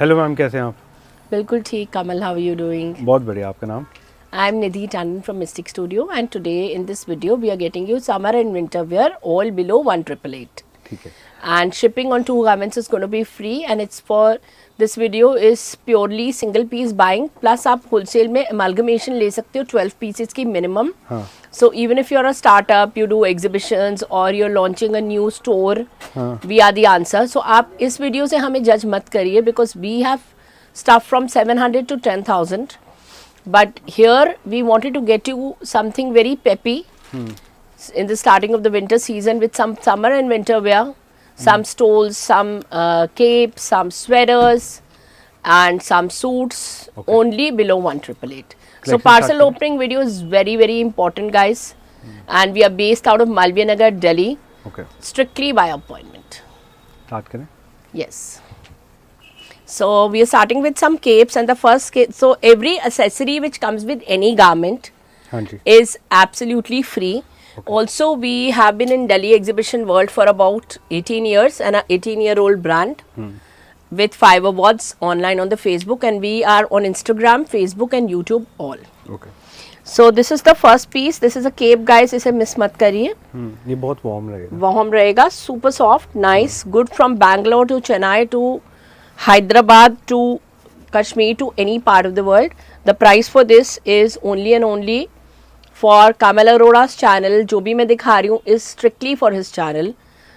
Hello ma'am, कैसे हैं आप? बिल्कुल ठीक. कमल, how are you doing? बहुत बढ़िया. आपका नाम? I'm Nidhi Tandon from Mystic Studio, and today in this video we are getting you summer and winter wear all below 1888. ठीक है. And shipping on 2 garments is going to be free, and it's for this video is purely single piece buying, plus आप wholesale में amalgamation ले सकते हो 12 pieces की minimum. हाँ. So even if you're a startup, you do exhibitions or you're launching a new store, we are the answer. So आप इस video से हमें जज मत करिए, because we have stuff from 700 to 10,000. But here we wanted to get you something very peppy in the starting of the winter season with some summer and winter wear, some stoles, some capes, some sweaters, and some suits only below 1888. So parcel opening video is very, very important, guys. And we are based out of Malviya Nagar, Delhi. Okay. Strictly by appointment. Start करें. Yes. So we are starting with some capes, and the first cape. So every accessory which comes with any garment हाँ जी. is absolutely free. Also, we have been in Delhi exhibition world for about 18 years, and an 18-year-old brand with 5 awards online on the Facebook, and we are on Instagram, Facebook, and YouTube all. Okay. So this is the first piece. This is a cape, guys. इसे miss मत करिए. ये बहुत warm लगेगा. Warm रहेगा, super soft, nice, good from Bangalore to Chennai to Hyderabad to Kashmir to any part of the world. The price for this is only and only for Kamal Arora's channel. जो भी मैं दिखा रही हूँ is strictly for his channel.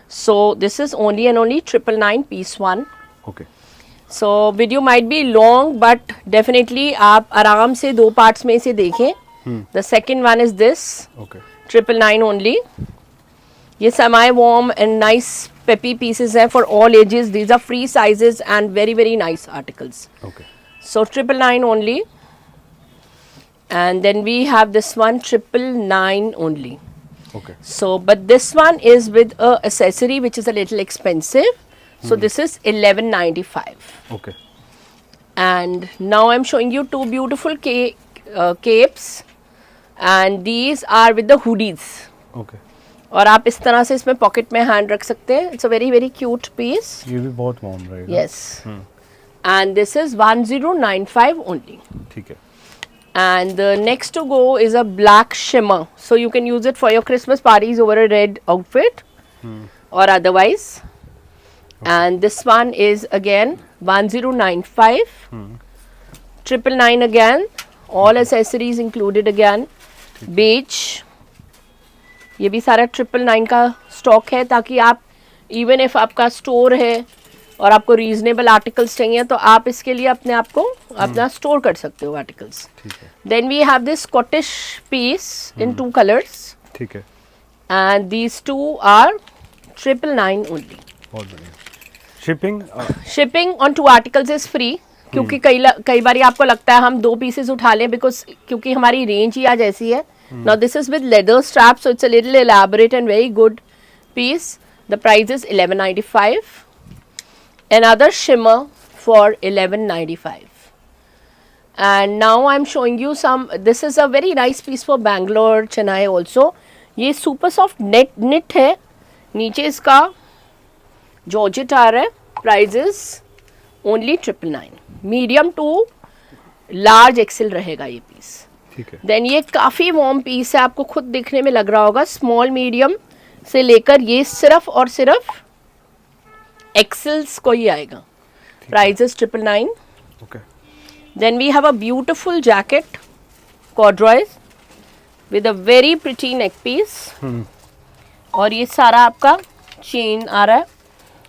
So this is only and only 999 piece 1. Okay. So video might be long, but definitely आप आराम से 2 parts में इसे देखें. The second one is this. Okay. 999 only. ये semi warm and nice peppy pieces हैं for all ages. These are free sizes and very, very nice articles. Okay. So 999 only. And then we have this one 999 only. Okay. So but this one is with a accessory which is a little expensive. So this is 1195. Okay. And now I'm showing you 2 beautiful capes, and these are with the hoodies. Okay. और आप इस तरह से इसमें pocket में hand रख सकते हैं. It's a very very cute piece. ये भी बहुत वार्म रहेगा. Yes. And this is 1095 only. ठीक है. And the next to go is a black shimmer. So you can use it for your Christmas parties over a red outfit or otherwise. And this one is again 1095. 999 again. All accessories included again. Beige. ये भी सारा 999 का stock है, ताकि आप even if आपका store है और आपको रीजनेबल आर्टिकल्स चाहिए तो आप इसके लिए अपने आप को अपना स्टोर कर सकते हो articles. Then we have this Scottish piece in 2 colours. ठीक है. And these 2 are 999 only. बहुत बढ़िया. Shipping? Shipping on 2 articles is free. क्योंकि कई बार आपको लगता है हम 2 पीसेस उठा लें, बिकॉज क्योंकि हमारी रेंज ही आज ऐसी है. Now this is with leather strap, so it's a little elaborate and very good piece. The price is 1195. Another shimmer for 1195. And now I'm showing you some. This is a very nice piece for Bangalore, Chennai also. ये super soft knit है. नीचे इसका georgette आ रहा है. Price is only 999. Medium to large XL रहेगा ये piece. Then ये काफ़ी वार्म पीस है, आपको खुद देखने में लग रहा होगा. स्मॉल मीडियम से लेकर ये सिर्फ और सिर्फ एक्सेल्स को ही आएगा. Price is 999. Okay. Then we have a beautiful jacket corduroys with a very pretty neck piece. और ये सारा आपका चेन आ रहा है.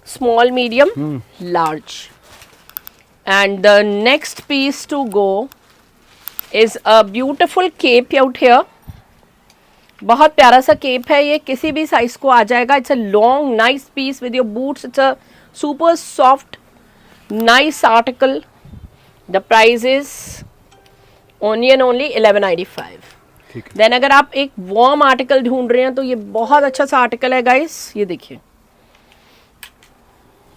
Small medium large. And the next piece to go is a beautiful cape out here. बहुत प्यारा सा केप है ये, किसी भी साइज को आ जाएगा. It's a long nice piece with your boots. It's a super soft nice article. The price is only and only 1195. Then अगर आप एक वार्म आर्टिकल ढूंढ रहे हैं तो ये बहुत अच्छा सा आर्टिकल है गाइस. ये देखिए,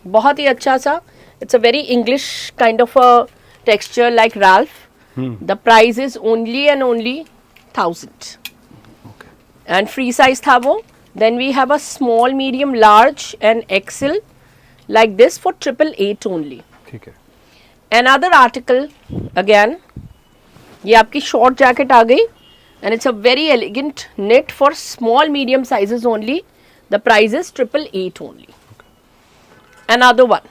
बहुत ही अच्छा सा. It's a very English kind of a texture like Ralph. The price is only and only 1000. Okay. And free size था वो. Then we have a small, medium, large and XL like this for 888 only. ठीक है. Another article again, ये आपकी short jacket आ गई, and it's a very elegant knit for small medium sizes only. The price is 888 only. Another one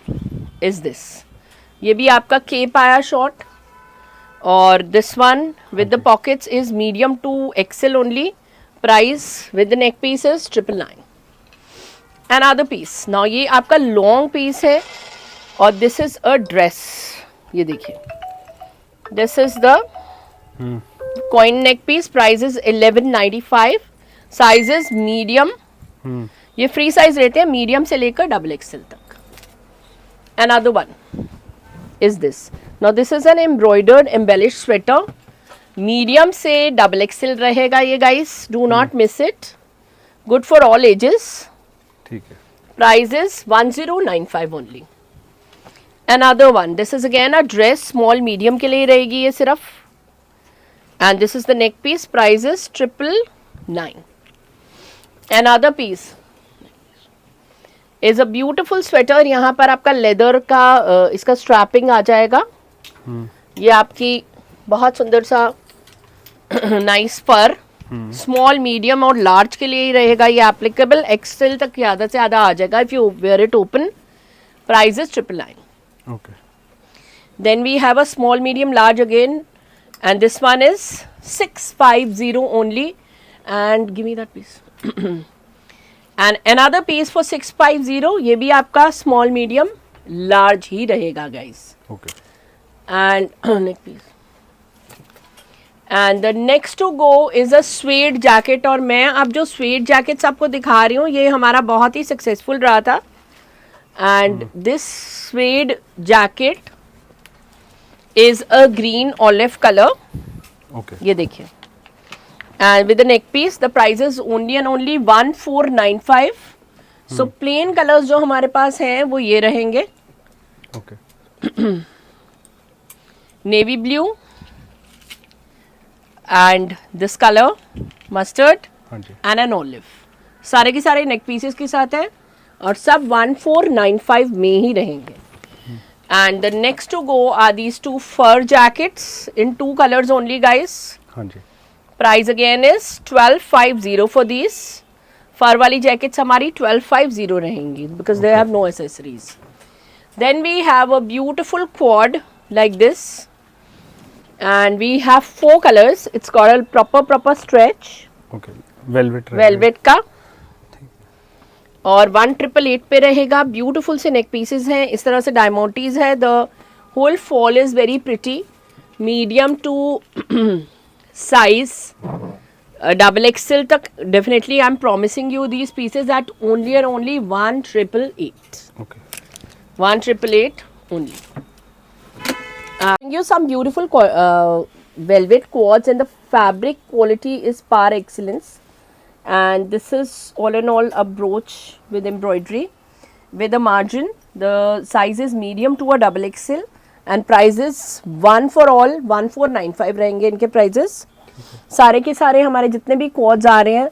is this. ये भी आपका cape आया short, और this one with the pockets is medium to XL only. Price with the neck piece is 999. Another piece. Now ये आपका long piece है, और this is a dress. ये देखिए, this is the coin neck piece. Price is 1195. Size is medium. ये free size रहते हैं medium से लेकर XXL तक. Another one is this. Now this is an embroidered embellished sweater. Medium से XXL रहेगा ये guys. Do not miss it. Good for all ages. ठीक है. Price is 1095 only. Another one. This is again a dress. Small medium के लिए रहेगी ये सिर्फ. And this is the neck piece. Price is 999. Another piece is a beautiful sweater. यहाँ पर आपका लेदर का इसका स्ट्रैपिंग आ जाएगा. ये आपकी बहुत सुंदर सा नाइस पर. स्मॉल मीडियम और लार्ज के लिए ही रहेगा ये एप्लीकेबल. एक्सेल तक ज़्यादा से ज़्यादा आ जाएगा if you wear it open. Price is 999. Okay. Then we have a small medium large again, and this one is 650 only. And give me that piece. And another piece for 650. ये भी आपका small medium large ही रहेगा guys. Okay. And neck piece. And the next to go is a suede jacket. और मैं अब जो suede jackets आपको दिखा रही हूँ ये हमारा बहुत ही successful रहा था. And this suede jacket is a green olive color. Okay. ये देखिए. And with the neck piece, the price is only and only 1495. So plain colors जो हमारे पास हैं वो ये रहेंगे. Okay. Navy blue and this color mustard हाँ जी. and an olive. सारे के सारे neck pieces के साथ हैं और सब 1495 में ही रहेंगे. And the next to go are these two fur jackets in 2 colors only guys. हाँ जी. Price again is 1250 for these. फर वाली जैकेट्स हमारी 1250 रहेंगी because they have no accessories. Then we have a beautiful quad like this, and we have 4 colors. It's got a proper stretch. Okay. Velvet. Velvet का और 1888 पे रहेगा. Beautiful से नेक pieces हैं. इस तरह से डायमोटीज है. The whole fall is very pretty. Medium to size XXL तक definitely I am promising you these pieces at only and only 1888. Okay. 1888 only. You some beautiful velvet quads, and the fabric quality is par excellence. And this is all in all a brooch with embroidery with a margin. The size is medium to a XXL, and price is one for all 1495 रहेंगे इनके prices. सारे के सारे हमारे जितने भी quads आ रहे हैं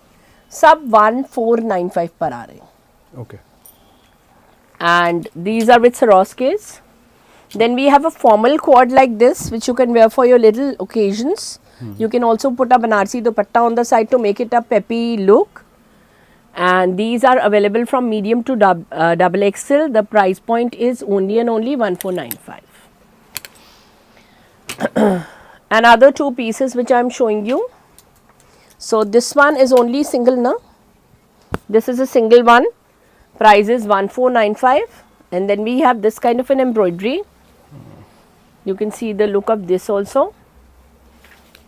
सब 1495 पर आ रहे हैं. Okay. And these are with Swarovskis. Then we have a formal quad like this which you can wear for your little occasions. You can also put a Banarsi dupatta on the side to make it a peppy look. And these are available from medium to XXL. The price point is only and only 1495. Another 2 pieces which I am showing you. So this one is only single now. This is a single one. Price is 1495. And then we have this kind of an embroidery. You can see the look of this also.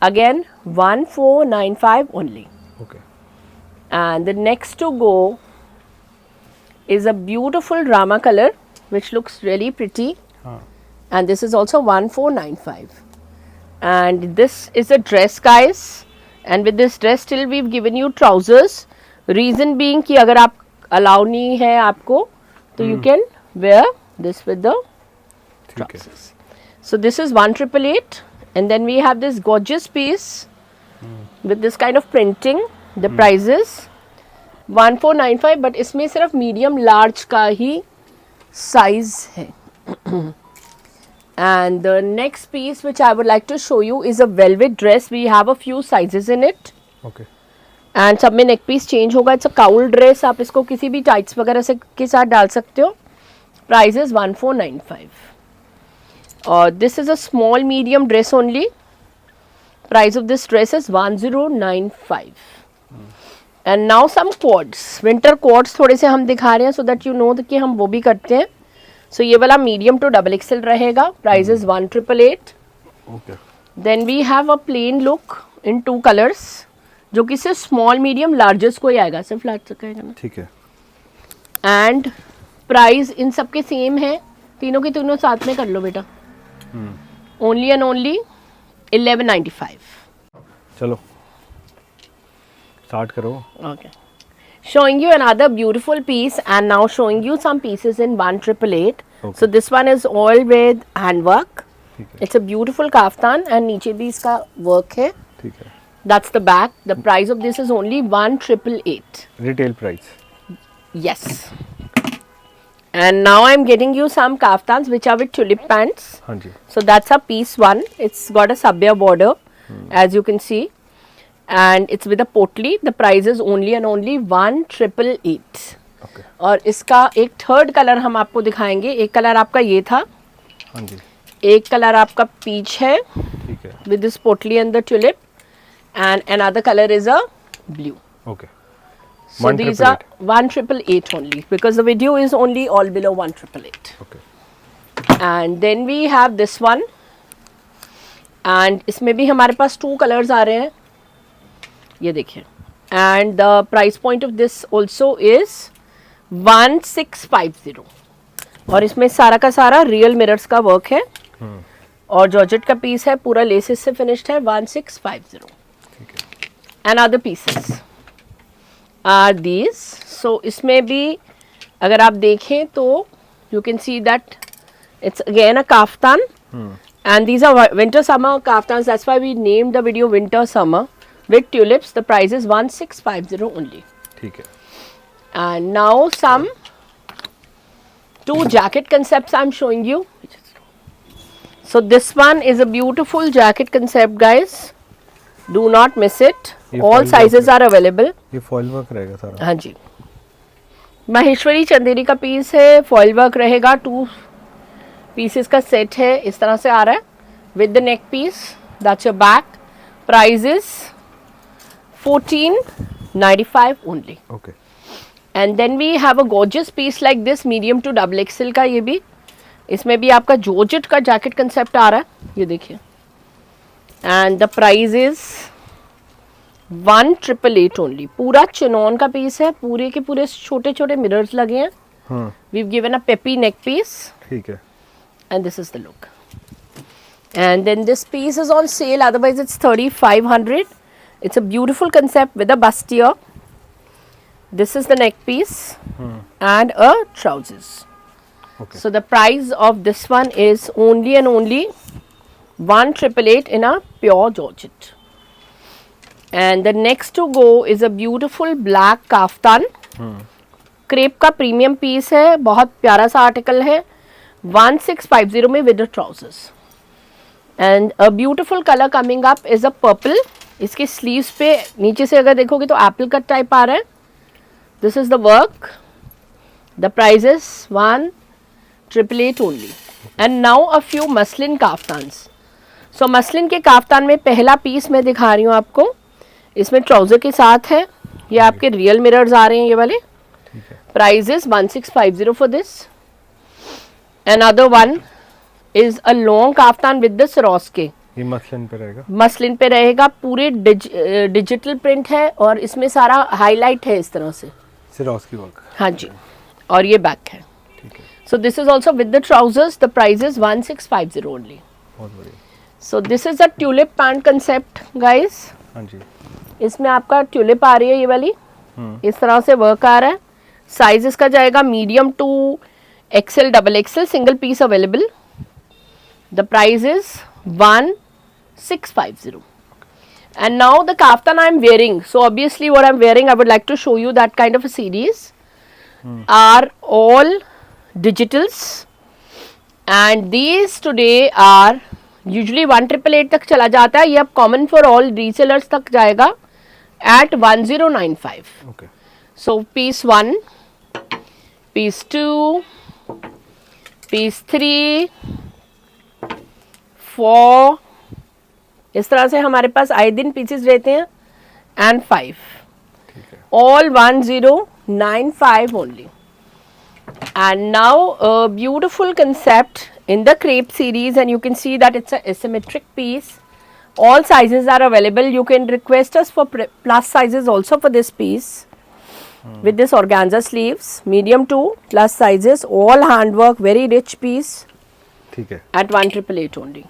Again 1495 only. Okay. And the next to go is a beautiful Rama color which looks really pretty. And this is also 1495. And this is a dress guys, and with this dress still we've given you trousers. Reason being कि अगर आप allow नहीं है आपको तो you can wear this with the trousers. So this is 1888. And then we have this gorgeous piece with this kind of printing. The price is 1495, but इसमें सिर्फ medium large का ही size है. And the next piece which I would like to show you is a velvet dress. We have a few sizes in it. Okay and सब में neck piece change होगा. It's a cowl dress. आप इसको किसी भी tights वगैरह से के साथ डाल सकते हो. Price is 1495. और this is a small medium dress only. Price of this dress is 1095. And now some quads, winter quads थोड़े से हम दिखा रहे हैं सो दैट यू नो कि हम वो भी करते हैं. सो ये वाला मीडियम टू डबल एक्सएल रहेगा. Price is 1888. Okay then we have a plain look in 2 colours जो कि सिर्फ स्मॉल मीडियम लार्जेस्ट को ही आएगा, सिर्फ लार्ज का आएगा ना. ठीक है. एंड प्राइस इन सब के सेम है. तीनों के तीनों साथ में कर लो बेटा. Only and only 1195. चलो स्टार्ट करो. Okay. Showing you another beautiful piece and now showing you some pieces in 1888. Okay. So this one is all with handwork. ठीक है. It's a beautiful kaftan and नीचे भी इसका work है. ठीक है. That's the back. The price of this is only 1888. Retail price. Yes. And now I'm getting you some kaftans which are with tulip pants. हाँ जी. So that's a piece one. It's got a sabya border, as you can see, and it's with a potli. The price is only and only 1888. Okay. और इसका एक third colour हम आपको दिखाएंगे. एक colour आपका ये था, हाँ जी. एक कलर आपका पीच है ठीक है. with this potli and the tulip, and another color is a blue. Okay. So these are 1888 only because the video is only all below 1888. Okay. And then we have this one, and इसमें भी हमारे पास 2 colours आ रहे हैं. ये देखिए. And the price point of this also is 1650. और इसमें सारा का सारा रियल मिरर्स का वर्क है और जॉर्जेट का पीस है. पूरा लेसेस से फिनिश्ड है. 1650. ठीक है. And other pieces are these. So इसमें भी अगर आप देखें तो you can see that it's again a kaftan. And these are winter summer kaftans. That's why we named the video winter summer with tulips. The price is 1650 only. ठीक है. And now some 2 jacket concepts I'm showing you. So this one is a beautiful jacket concept, guys. Do not miss it. ये All foil sizes work are available. ये foil work रहेगा सारा. हाँ जी. महेश्वरी चंदेरी का piece है. Foil work रहेगा. 2 pieces का set है. इस तरह से आ रहा है with the neck piece. That's your back. Price is 1495 only. Okay. And then we have a gorgeous piece like this medium to double XL का. ये भी इसमें भी आपका जॉर्जेट का जैकेट कंसेप्ट आ रहा है. ये देखिए. And the price is 1888 only. पूरा चिनॉन का पीस है. पूरे के पूरे छोटे छोटे मिरर्स लगे हैं. We've given a peppy neck piece, ठीक है. and this is the look. And then this piece is on sale. Otherwise, it's 3500. It's a beautiful concept with a bustier. This is the neck piece and a trousers. Okay. So the price of this one is only and only 1888 in a pure georgette. And the next to go is a beautiful black kaftan. Crepe का premium piece है. बहुत प्यारा सा article है. 1650 में with trousers. And a beautiful colour coming up is a purple. इसके sleeves पे नीचे से अगर देखोगे तो एप्पल कट टाइप आ रहा है. This is the work. The price is 1888 only. And now a few muslin kaftans. So muslin के काफ्तान में पहला पीस मैं दिखा रही हूँ आपको. इसमें ट्राउजर के साथ है. ये आपके रियल मिरर्स आ रहे हैं ये वाले. Price is 1650 for this. Another one is a long kaftan with the Swarovski. ये मसलिन पे रहेगा. मसलिन पे रहेगा. पूरे डिजिटल प्रिंट है और इसमें सारा हाईलाइट है इस तरह से. Swarovski work. हाँ जी. और ये बैक है. ठीक है. So this is also with the trousers. The price is 1650 only. बहुत बढ़िया. So this is a tulip pant concept, guys. हाँ जी. इसमें आपका ट्यूलिप आ रही है ये वाली. इस तरह से वर्क आ रहा है. साइज इसका जाएगा medium to XL double XL. Single piece available. The price is 1650. And now the kaftan I am wearing. So obviously what I am wearing, I would like to show you that kind of a series. Are all digitals. And these today are usually 1888 तक चला जाता है, ये अब common for all resellers तक जाएगा at 1095. Okay So piece 1, piece 2, piece 3, 4, इस तरह से हमारे पास आए दिन पीसेस रहते हैं, एंड 5, ठीक है all 1095 only. And now a beautiful concept in the crepe series, and you can see that it's a asymmetric piece. All sizes are available. You can request us for plus sizes also for this piece. With this organza sleeves, medium to plus sizes, all handwork, very rich piece ठीक है at 1888 only.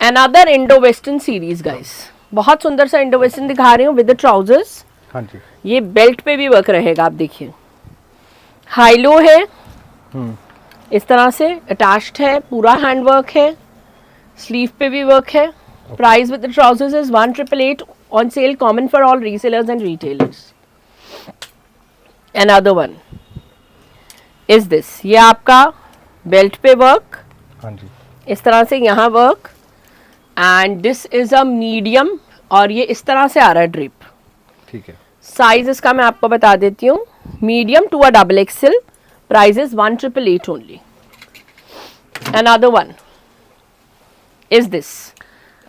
Another Indo-Western series guys. बहुत सुंदर सा Indo-Western दिखा रही हूँ with the trousers. हाँ जी ये बेल्ट पे भी वर्क रहेगा, आप देखिए हाई लो है, इस तरह से अटैच्ड है, पूरा हैंडवर्क है, स्लीव पे भी वर्क है. Price with the trousers is 1888 on sale, common for all resellers and retailers. Another one is this, ये आपका बेल्ट पे वर्क, हाँ जी इस तरह से यहाँ work, and this is a medium, और ये इस तरह से आ रहा है ड्रिप. ठीक है साइज इसका मैं आपको बता देती हूँ, medium to a double XL, price is 1888 only. Another one is this,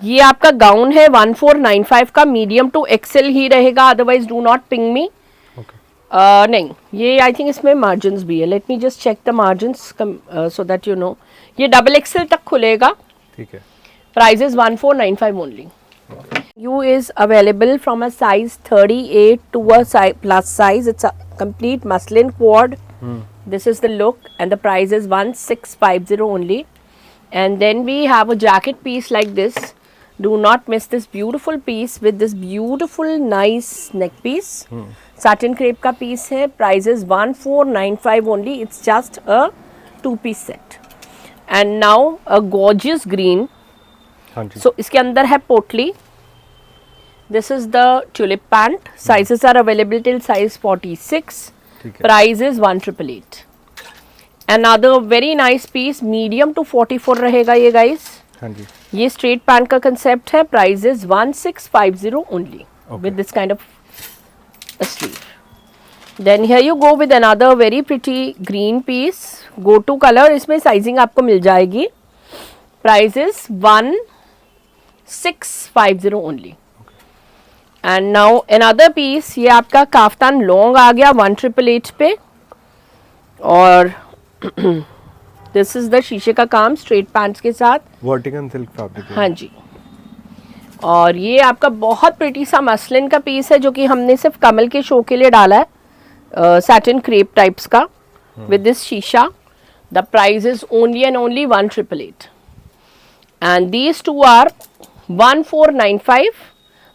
ये आपका गाउन है 1495 का, मीडियम टू एक्सेल ही रहेगा, otherwise do not ping me. Okay नहीं, ये आई थिंक इसमें मार्जिन्स भी है, let me just check the margins so that you know. ये डबल एक्सेल तक खुलेगा, ठीक है price is 1495 only. You is available from a size 38 to a plus size. It's a complete muslin quad. This is the look, and the price is 1650 only. And then we have a jacket piece like this. Do not miss this beautiful piece with this beautiful nice neck piece. Satin crepe का piece है, price is 1495 only. It's just a 2-piece set. And now a gorgeous green. हाँ जी So इसके अंदर है पोटली. This is the tulip pant. Sizes are available till size 46. ठीक है Price is 1888. Another very nice piece, medium to 44 रहेगा ये guys. हाँ जी ये straight pant का concept है. Price is 1650 only. Okay. With this kind of a sleeve. Then here you go with another very pretty green piece. Go to color. इसमें sizing आपको मिल जाएगी. Price is 1650 only. And now another piece, ये आपका kaftan long आ गया 1888 पे, और this is the शीशे का काम स्ट्रेट पैंट्स के साथ. वर्टिकल सिल्क फैब्रिक हाँ जी, और ये आपका बहुत प्रिटी सा मसलिन का पीस है, जो कि हमने सिर्फ कमल के शो के लिए डाला है, सैटिन क्रेप टाइप्स का, विद दिस शीशा. The price is only and only 1888. And these two are 1495.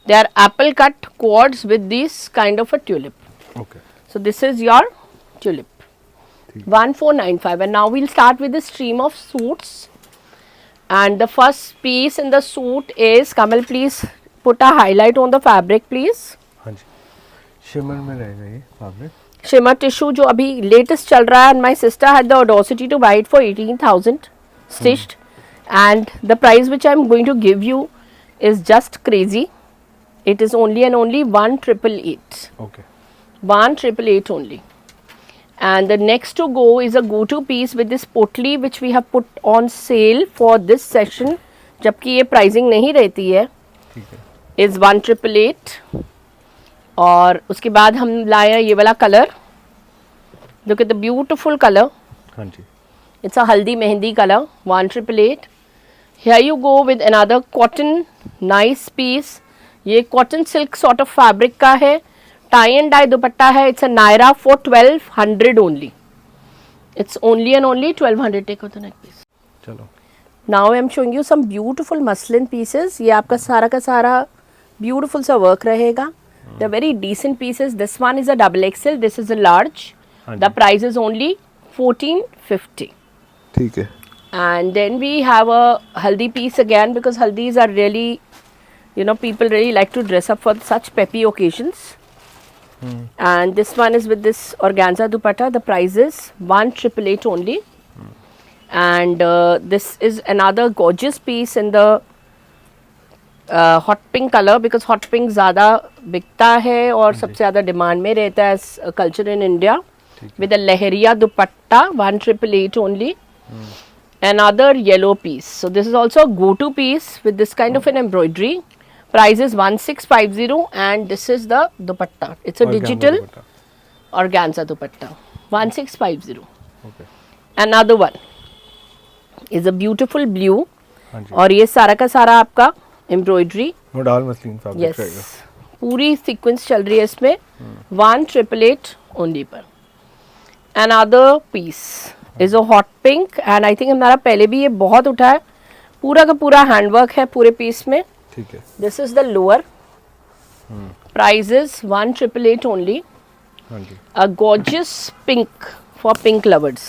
They are apple cut quads with this kind of a tulip. Okay So this is your tulip. 1495. And now we'll start with the stream of suits. And the first piece in the suit is, Kamal, please put a highlight on the fabric, please. हाँ जी shimmer में रहेगा ये fabric. Shimmer tissue जो अभी latest चल रहा है, and my sister had the audacity to buy it for 18,000 stitched. And the price which I am going to give you is just crazy. It is only and only 1888. Okay 1888 only. And the next to go is a go-to piece with this potli which we have put on sale for this session. जबकि ये pricing नहीं रहती है. ठीक है Is 1888. और उसके बाद हम लाए ये वाला color. Look at the beautiful color. हाँ जी It's a haldi mehendi color, 1888. Here you go with another cotton nice piece. ये cotton silk sort of fabric का है, tie and dye दुपट्टा है. It's a naira for 1200 only. It's only and only 1200. Take out the neck piece. चलो Now I am showing you some beautiful muslin pieces. ये आपका सारा का सारा beautiful सा work रहेगा. They're very decent pieces. This one is a double XL. This is a large. हाँ The ji price is only 1450. ठीक है And then we have a haldi piece again, because haldis are really, you know, people really like to dress up for such peppy occasions. And this one is with this organza dupatta. The price is 1888 only. and this is another gorgeous piece in the hot pink color, because hot pink ज़्यादा बिकता है और सबसे ज़्यादा demand में रहता है culture in India. With a lehriya dupatta, 1888 only. Another yellow piece. So this is also a go-to piece with this kind of an embroidery. Price is 1650, and this is the dupatta. It's a digital organza dupatta. 1650. Okay. Another one is a beautiful blue. हाँ जी. और ये सारा का सारा आपका embroidery. Modal muslin fabric Yes. रहेगा. पूरी sequence चल रही है इसमें. 1888 only पर. Another piece is a hot pink, and I think हमारा पहले भी ये बहुत उठा है. पूरा का पूरा हैंडवर्क है पूरे पीस में. ठीक है. This is the lower. Price is 1888 only. हाँ जी. A gorgeous pink for pink lovers.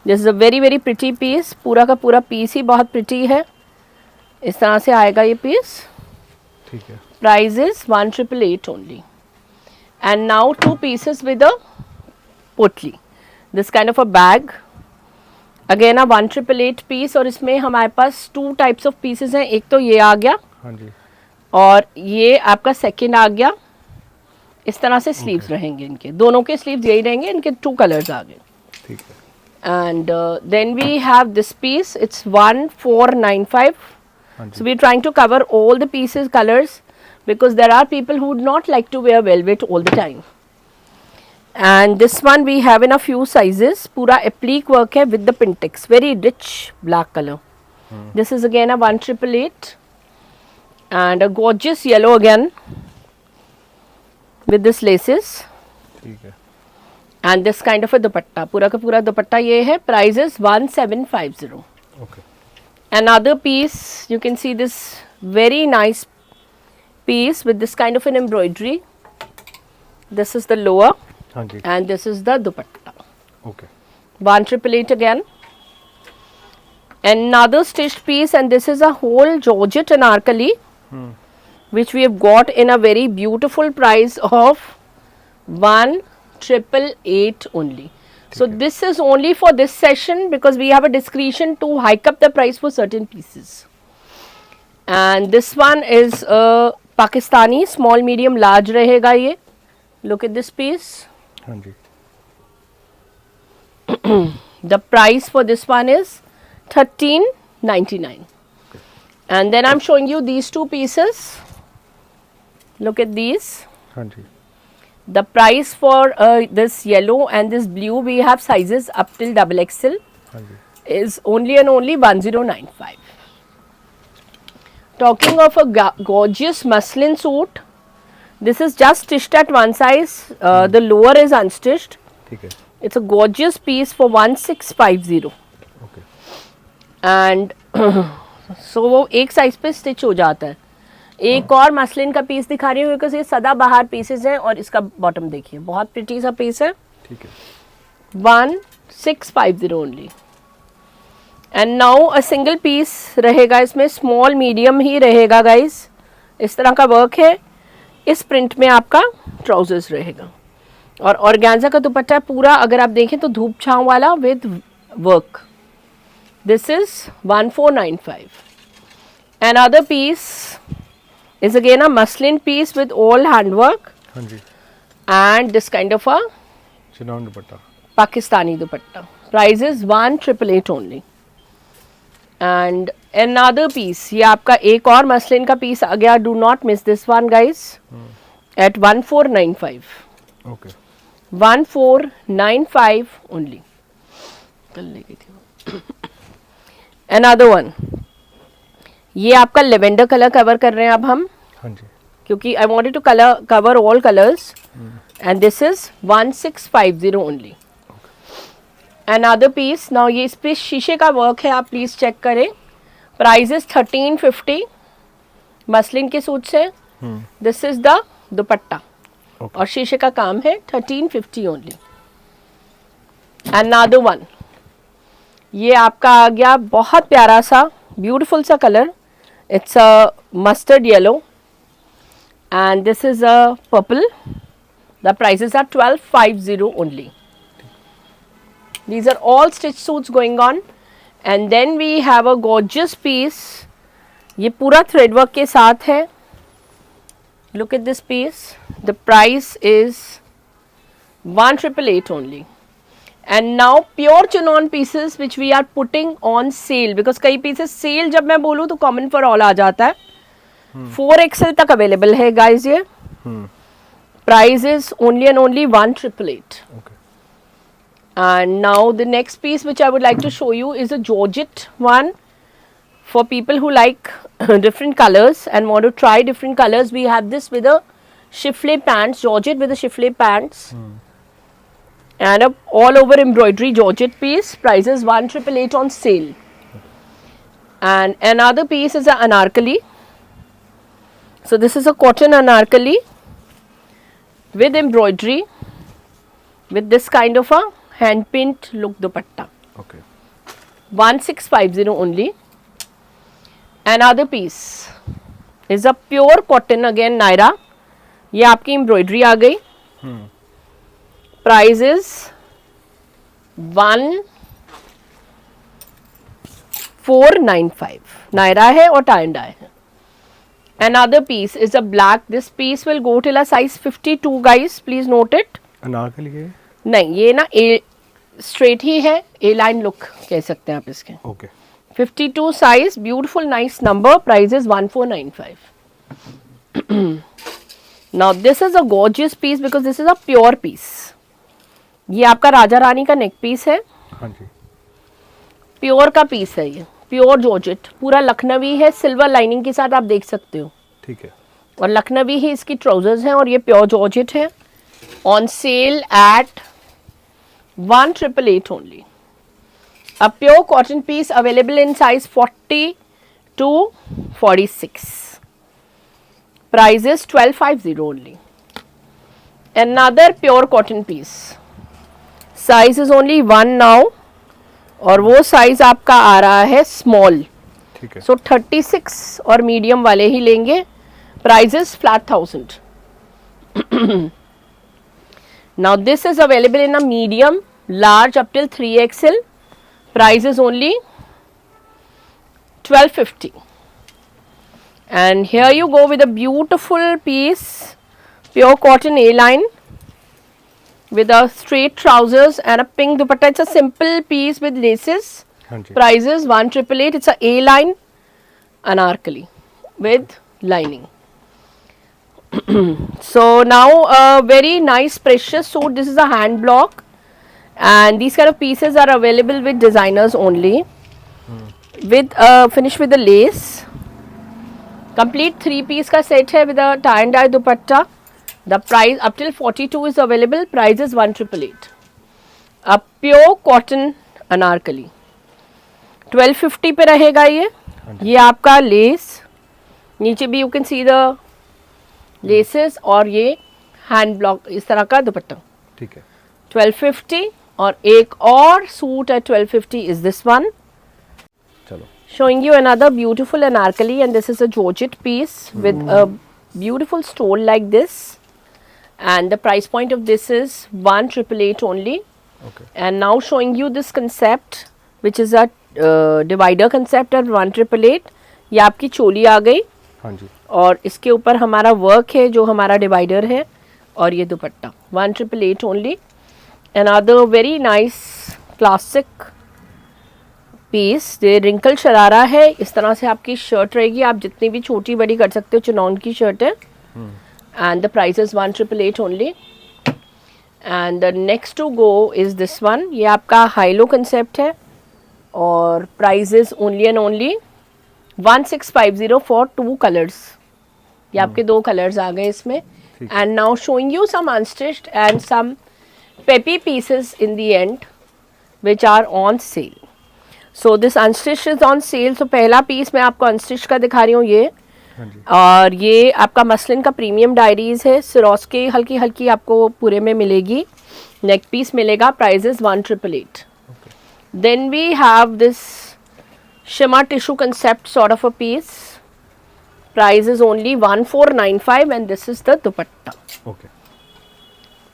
This is a very very pretty piece. पूरा का पूरा पीस ही बहुत pretty है. इस तरह से आएगा ये पीस. ठीक है. Price is 1888 only. And now two pieces with a पोटली. This kind of a bag. Again a 1888 piece, और इसमें हमारे पास two types of pieces हैं. एक तो ये आ गया. हाँ जी. और ये आपका सेकेंड आ गया. इस तरह से स्लीव्स रहेंगे इनके. दोनों के स्लीव्स यही रहेंगे. इनके टू कलर्स आ गए. ठीक है. And then we have this piece. It's 1495. हाँ So ji. we're trying to cover all the pieces colors, because there are people who would not like to wear velvet all the time. And this one we have in a few sizes. पूरा applique work है with the pintex. Very rich black color. This is again a 1888, and a gorgeous yellow again with this laces. ठीक है. And this kind of a dupatta. पूरा का पूरा दुपट्टा ये है. Price is 1750. Okay. Another piece, you can see this very nice piece with this kind of an embroidery. This is the lower. हाँ जी. And this is the dupatta. Okay. 1888 again. Another stitched piece, and this is a whole Georgette anarkali, which we have got in a very beautiful price of 1888 only. So this is only for this session, because we have a discretion to hike up the price for certain pieces. And this one is a Pakistani small, medium, large रहेगा ये. Look at this piece. हाँ जी. The price for this one is 1399. And then I'm showing you these two pieces. Look at these. हाँ जी. The price for this yellow and this blue, we have sizes up till XXL, हाँ जी. is only and only 1095. Talking of a gorgeous muslin suit, this is just stitched at one size. The lower is unstitched. ठीक है. It's a gorgeous piece for 1650. Okay. And so वो एक size पे stitch हो जाता है. एक और मसलिन का पीस दिखा रही हूँ, बिकॉज ये सदाबहार पीसेस हैं, और इसका बॉटम देखिए बहुत प्रिटी सा पीस है. ठीक है. 1650 only. And now a single piece रहेगा इसमें. स्मॉल मीडियम ही रहेगा गाइस. इस तरह का वर्क है. इस प्रिंट में आपका ट्राउजर्स रहेगा, और ऑर्गेन्जा का दुपट्टा पूरा अगर आप देखें तो धूप छांव वाला with work. This is 1495. Another piece is again a muslin piece with all handwork, हाँ जी. and this kind of a chinon dupatta. Pakistani dupatta. Price is 1888 only. And another piece, ये आपका एक और मसलिन का पीस आ गया. Do not miss this one guys. At 1495. Okay. 1495 only. कल ले गई थी. Another one. ये आपका लेवेंडर कलर कवर कर रहे हैं अब हम, हाँ जी. क्योंकि I wanted to cover all colors, and this is 1650 only. Another piece. Now ये इस पे शीशे का वर्क है, आप प्लीज चेक करें. Price is 1350. मसलिन के सूट से. दिस इज द दुपट्टा, और शीशे का काम है. 1350 ओनली. Another one. ये आपका आ गया बहुत प्यारा सा ब्यूटीफुल सा colour. It's a mustard yellow, and this is a purple. The prices are 1250 only. These are all stitch suits going on. And then we have a gorgeous piece. ये पूरा thread work के साथ है. Look at this piece. The price is 1888 only. And now pure chinon pieces which we are putting on sale, because कई pieces sale जब मैं बोलूँ तो common for all आ जाता है. 4XL तक available है guys ये. Price is only and only 1888. Okay. And now the next piece which I would like to show you is a Georgette one. For people who like different colors and want to try different colors, we have this with a chiffle pants, Georgette with a chiffle pants. And a all over embroidery Georgette piece. Price is 1888 on sale. And another piece is a anarkali. So this is a cotton anarkali with embroidery with this kind of a hand pinned look dupatta. Okay. 1650 only. Another piece is a pure cotton again Naira. ये आपकी embroidery आ गई. Price is 1495. Naira है और tie and die है. Another piece is a black. This piece will go till a size 52 guys. Please note it. Anarkali के? नहीं, ये ना ए स्ट्रेट ही है, ए लाइन लुक कह सकते हैं आप इसके. Okay. 52 size, beautiful, nice number. Price is 1495. Now this is a gorgeous piece because this is a pure piece. ये आपका राजा रानी का नेक पीस है. हाँ जी. प्योर का पीस है ये. प्योर जॉर्जेट, पूरा लखनवी है, सिल्वर लाइनिंग के साथ आप देख सकते हो. ठीक है. और लखनवी ही इसकी ट्राउजर्स हैं और ये प्योर जॉर्जेट है. On sale at 1888 only. A pure cotton piece available in size 40 to 46. Price is 1250 only. Another pure cotton piece. Size is only 1 now. और वो साइज आपका आ रहा है स्मॉल. ठीक है. सो 36 और मीडियम वाले ही लेंगे. Price is flat 1000. Now this is available in a medium, large up till 3XL. Price is only 1250. And here you go with a beautiful piece, pure cotton A-line with a straight trousers and a pink dupatta. It's a simple piece with laces. हाँ जी. Price is 1888. It's a A-line anarkali with lining. So now a very nice precious suit. This is a hand block. And these kind of pieces are available with designers only. With finish with the lace. Complete 3-piece का set है with a tie and dye dupatta. The price up till 42 is available. Price is 1888. A pure cotton anarkali. 1250 पे रहेगा ये. ये आपका less. नीचे भी you can see the laces और ये hand block इस तरह का दुपट्टा. ठीक है. 1250. और एक और सूट है 1250 is this one. चलो. Showing you another beautiful anarkali, and this is a Georgette piece with a beautiful stole like this, and the price point of this is 1888 only. Okay. And now showing you this concept which is a divider concept at 1888. ये आपकी चोली आ गई. हाँ जी. और इसके ऊपर हमारा work है जो हमारा डिवाइडर है, और ये दुपट्टा 1888 only. Another very nice classic piece. ये रिंकल शरारा है. इस तरह से आपकी शर्ट रहेगी. आप जितनी भी छोटी बड़ी कर सकते हो. चिनॉन की शर्ट है. And the price is 1888 only. And the next to go is this one. ये आपका हाईलो कंसेप्ट है और price is only and only 1650 for 2 colors. ये आपके 2 colors आ गए इसमें. And now showing you some unstitched and some peppy pieces in the end which are on sale. So this unstitched is on sale. So पहला piece मैं आपको unstitched का दिखा रही हूँ ये. और ये आपका मसलिन का प्रीमियम डायरीज है. सिरोस्की हल्की हल्की आपको पूरे में मिलेगी. नेक पीस मिलेगा. Price is 1888. Then we have this shimmer tissue concept sort of a piece. Price is only 1495 and this is the dupatta. Okay.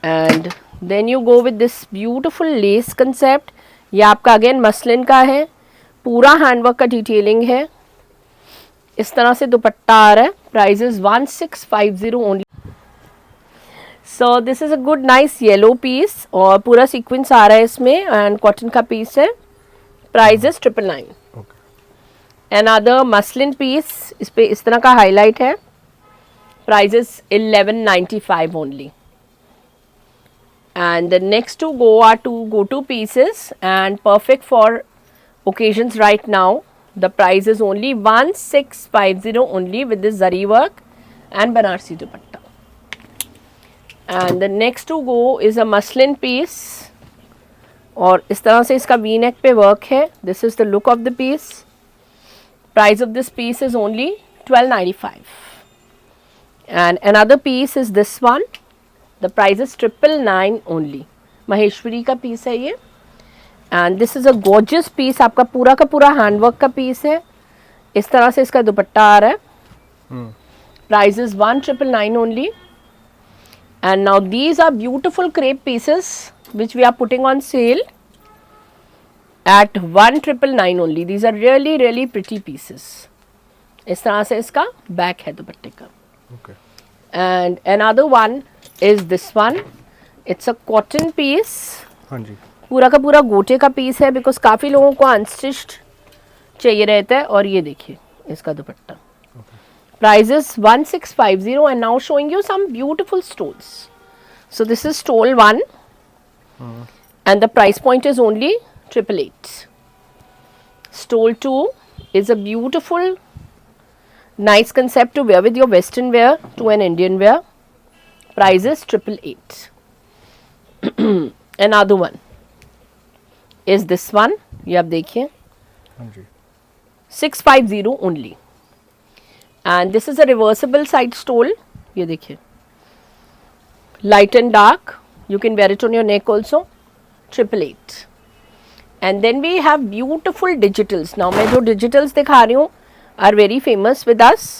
And then you go with this beautiful lace concept. ये आपका again muslin का है, पूरा handwork का detailing है, इस तरह से दुपट्टा आ रहा है. Price is 1650 only. So this is a good nice yellow piece और पूरा सीक्वेंस आ रहा है इसमें एंड कॉटन का पीस है. Price is 999. Okay. Another muslin piece, इस पे इस तरह का हाईलाइट है. Price is 1195 only. And the next to go are two go-to pieces and perfect for occasions right now. The price is only 1650 only with this zari work and Banarsi dupatta. And the next to go is a muslin piece. और इस तरह से इसका V neck पे work है. This is the look of the piece. Price of this piece is only 1295. And another piece is this one. The price is 999 only. Maheshwari का piece है ये. And this is a gorgeous piece. आपका पूरा का पूरा handwork का piece है. इस तरह से इसका दुपट्टा आ रहा है. Price is 1999 only. And now these are beautiful crepe pieces which we are putting on sale at 1999 only. These are really really pretty pieces. इस तरह से इसका बैक है दुपट्टे का. Okay. And another one is this one. It's a cotton piece. हाँ जी. पूरा का पूरा गोटे का पीस है बिकॉज काफ़ी लोगों को अनस्टिच्ड चाहिए रहता है. और ये देखिए इसका dupatta. Price is 1650 and now showing you some beautiful stoles. So this is stole 1 and the price point is only 888. Stole 2 is a beautiful nice concept to wear with your western wear to an Indian wear. Price is 888. Another one is this one. ये आप देखिए. हाँ जी. 650 only. And this is a reversible side stole. ये देखिए. Light and dark. You can wear it on your neck also. 888. And then we have beautiful digitals. Now मैं जो digitals दिखा रही हूँ are very famous with us.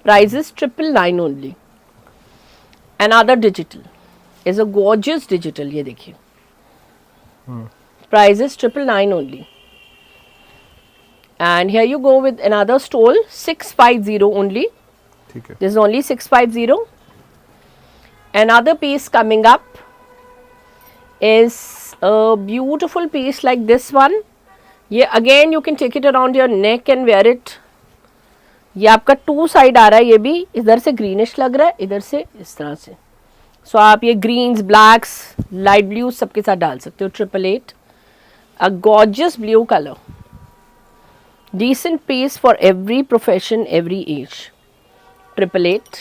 Price is 999 only. Another digital is a gorgeous digital. ये देखिए. Price is 999 only. And here you go with another stole 650 only. ठीक है. This is only 650. Another piece coming up is a beautiful piece like this one. ये again you can take it around your neck and wear it. ये आपका 2 side आ रहा है. ये भी इधर से ग्रीनिश लग रहा है, इधर से इस तरह से. सो आप ये ग्रीन्स, ब्लैक्स, लाइट ब्लू सबके साथ डाल सकते हो. 888. A gorgeous blue colour. Decent piece for every profession, every age. 888.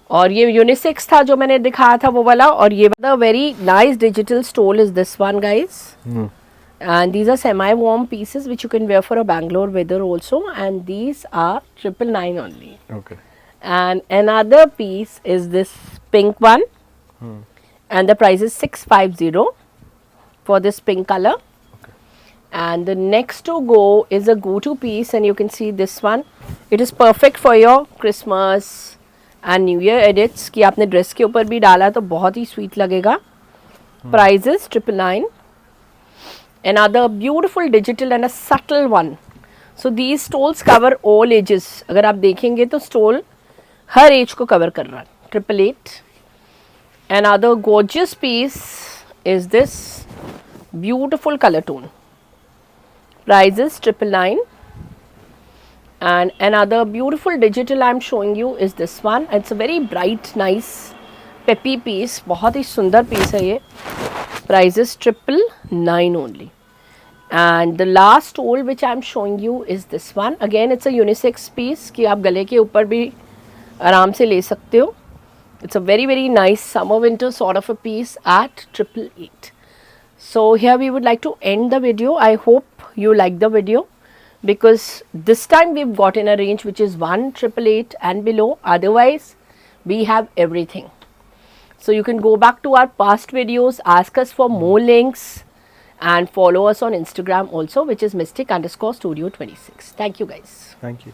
और ये यूनिसेक्स था जो मैंने दिखाया था वो वाला. और ये वाला very nice digital stole is this one guys. And these are semi-warm pieces which you can wear for a Bangalore weather also, and these are 999 only. Okay. And another piece is this pink one, and the price is 650 for this pink color. Okay. And the next to go is a go-to piece, and you can see this one. It is perfect for your Christmas and New Year edits. कि आपने dress के ऊपर भी डाला तो बहुत ही sweet लगेगा. Price is 999. Another beautiful digital and a subtle one. So these stoles cover all ages. अगर आप देखेंगे तो स्टोल हर एज को कवर कर रहा है. 888. Another gorgeous piece is this beautiful color tone. Price is 999. And another beautiful digital I'm showing you is this one. It's a very bright, nice, peppy piece. बहुत ही सुंदर piece है ये. Price is 999 only. And the last stole which I'm showing you is this one. Again, it's a unisex piece कि आप गले के ऊपर भी आराम से ले सकते हो. It's a very very nice summer winter sort of a piece at 888. So here we would like to end the video. I hope you like the video because this time we've got in a range which is 1888 and below. Otherwise, we have everything. So you can go back to our past videos, ask us for more links and follow us on Instagram also, which is mystic_studio26. Thank you guys. Thank you.